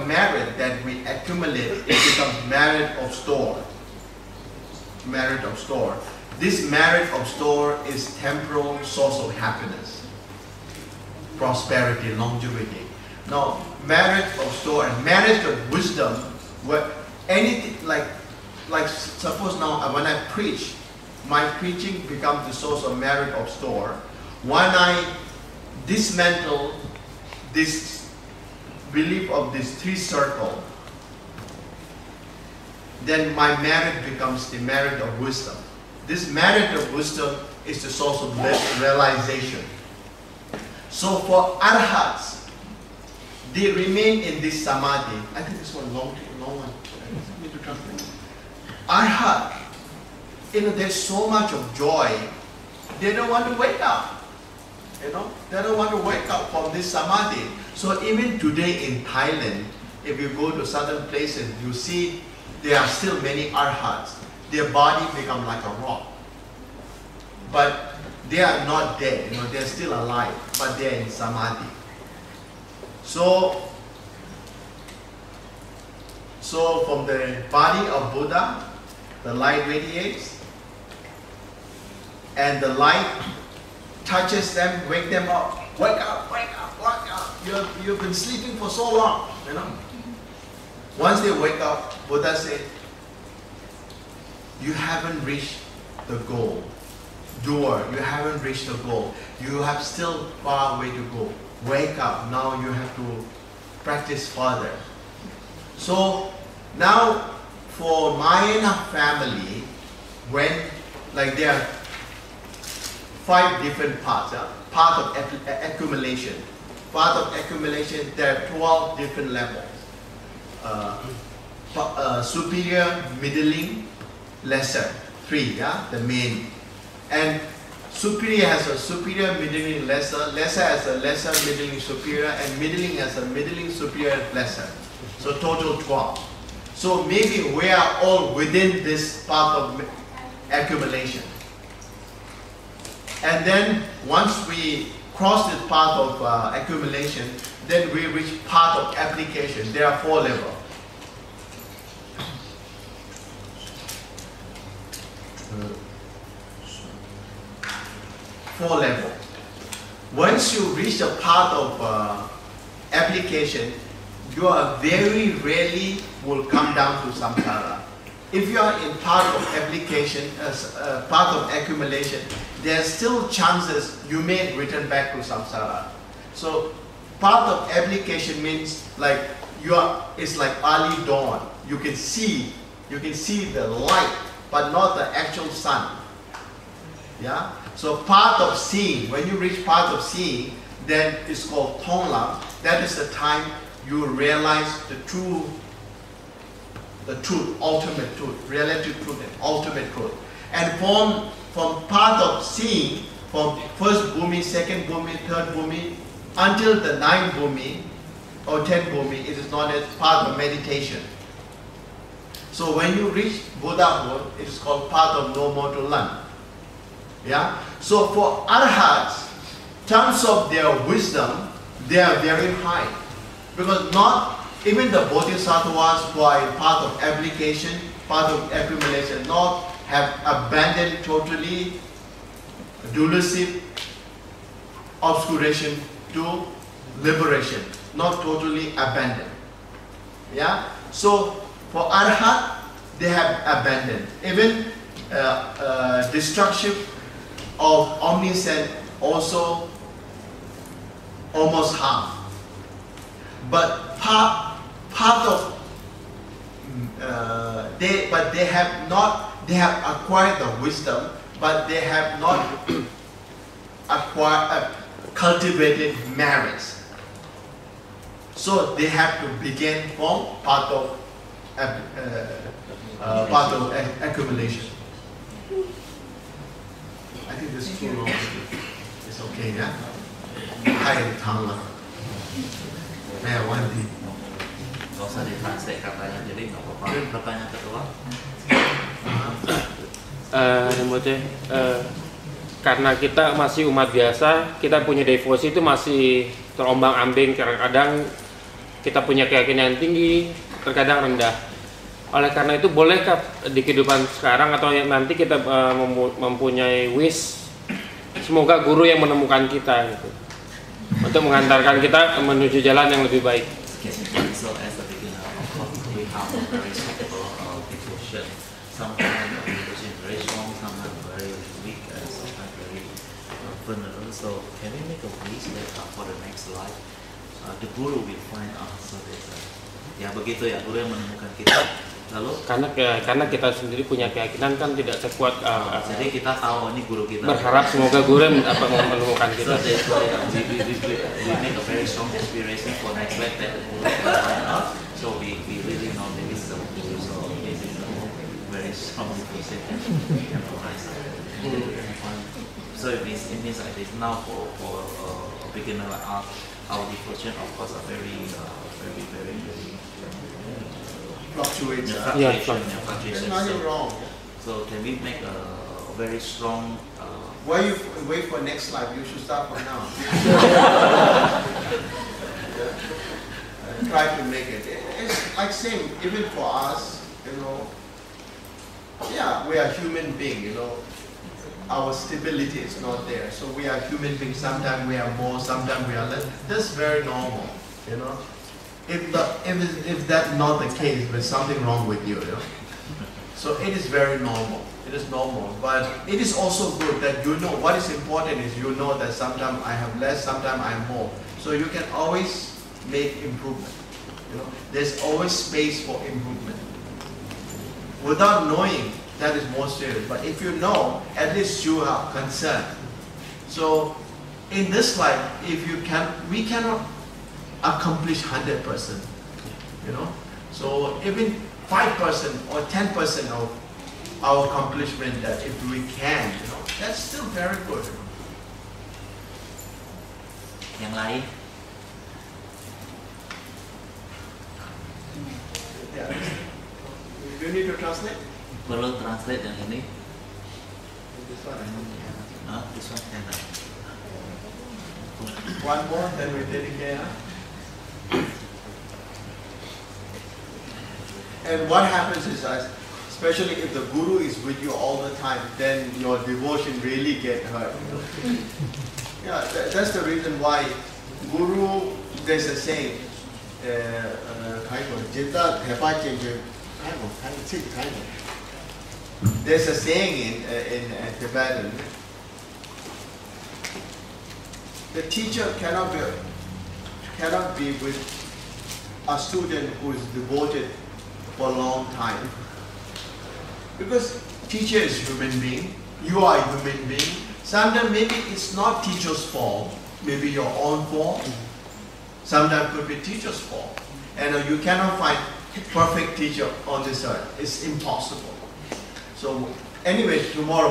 merit that we accumulate, it becomes merit of store. Merit of store. This merit of store is temporal source of happiness, prosperity, longevity. Now, merit of store and merit of wisdom, where anything like suppose now when I preach, my preaching becomes the source of merit of store. When I dismantle this belief of this three circle, then my merit becomes the merit of wisdom. This merit of wisdom is the source of realization. So for arhats, they remain in this samadhi. I think this one long one. I need to translate. Arhat, there's so much of joy. They don't want to wake up. They don't want to wake up from this samadhi. So even today in Thailand, if you go to certain places, you see there are still many arhats. Their body become like a rock. But they are not dead, they're still alive, but they're in samadhi. So from the body of Buddha, the light radiates, and the light touches them, wake them up. Wake up, wake up, wake up. You've been sleeping for so long, Once they wake up, Buddha said, you haven't reached the goal. Doer, you haven't reached the goal. You have still far way to go. Wake up, now you have to practice further. So now for Mahayana family, when there are 5 different parts, part of accumulation. Part of accumulation, there are 12 different levels. Superior, middling, lesser, 3, the main. And superior has a superior, middling, lesser. Lesser has a lesser, middling, superior, and middling has a middling, superior, lesser. So total 12. So maybe we are all within this part of accumulation. And then once we cross this path of accumulation, then we reach part of application. There are 4 levels. Four levels. Once you reach a part of application, you are very rarely will come down to samsara. If you are in part of application, part of accumulation, there are still chances you may return back to samsara. So part of application means it's like early dawn. You can see the light, but not the actual sun. Yeah. So part of seeing, when you reach part of seeing, then it's called Thonglam. That is the time you realize the truth, ultimate truth, relative truth, and ultimate truth. And from part of seeing, from first bhumi, second bhumi, third bhumi, until the 9th bhumi or 10th bhumi, it is known as part of meditation. So when you reach Buddhahood, it is called part of no more to learn. Yeah. So for arhats, terms of their wisdom, they are very high, because not even the bodhisattvas who are in part of application, part of accumulation, not have abandoned totally delusive obscuration to liberation, not totally abandoned. Yeah. So for arhat, they have abandoned even destruction of omniscient, also almost half. But part of they have acquired the wisdom, but they have not cultivated merits. So they have to begin from part of accumulation. I think this is too long. It's okay, yeah? Hai Thang lah. Wanti. Gak usah ditranslate katanya, jadi nggak apa-apa. Pertanyaan kedua. Karena kita masih umat biasa, kita punya devosi itu masih terombang-ambing. Kadang-kadang kita punya keyakinan yang tinggi, terkadang rendah. Oleh karena itu, bolehkah di kehidupan sekarang atau yang nanti kita mempunyai wish, semoga guru yang menemukan kita gitu, untuk mengantarkan kita menuju jalan yang lebih baik. So as a beginner, of course, we have a very suitable devotion. Sometimes devotion is very strong, sometimes very weak, and sometimes very vulnerable. So can we make a wish that for the next life, the guru will find us? So that, ya begitu ya, guru yang menemukan kita. Lalu karena kita sendiri punya keyakinan kan tidak sekuat. Jadi kita tahu ini guru kita. Berharap semoga guru yang menemukan kita. So that's why we make a very strong aspiration for next life that the guru will find us. So we really know that this is a guru. So this is a very strong devotion and rise. So it means like this. Now for a beginner like us, our devotion of course are very Fluctuates. Fluctuation. There's nothing wrong. So can we make a very strong? Why you wait for next life? You should start from now. Try to make it. It's like same, even for us, you know. Yeah, we are human beings, you know. Our stability is not there. So we are human beings. Sometimes we are more, sometimes we are less. That's very normal, you know. If that's not the case, there's something wrong with you, you know. So it is very normal. It is normal, but it is also good that you know what is important is you know that sometimes I have less, sometimes I have more. So you can always make improvement. You know, there's always space for improvement. Without knowing, that is more serious. But if you know, at least you are concerned. So in this life, if you can, we cannot accomplish 100%, you know. So even 5% or 10% of our accomplishment, that if we can, you know, that's still very good. Yang lain? Yeah. Do you need to translate? Perlu translate yang ini? This one. This one enak. One more, then we dedicate. And what happens is, especially if the guru is with you all the time, then your devotion really get hurt. Yeah, that's the reason why guru, there's a saying, there's a saying in Tibetan, the teacher cannot be with a student who is devoted for a long time. Because teacher is human being, you are a human being. Sometimes maybe it's not teacher's fault, maybe your own fault. Sometimes it could be teacher's fault. And you cannot find perfect teacher on this earth. It's impossible. So anyway, tomorrow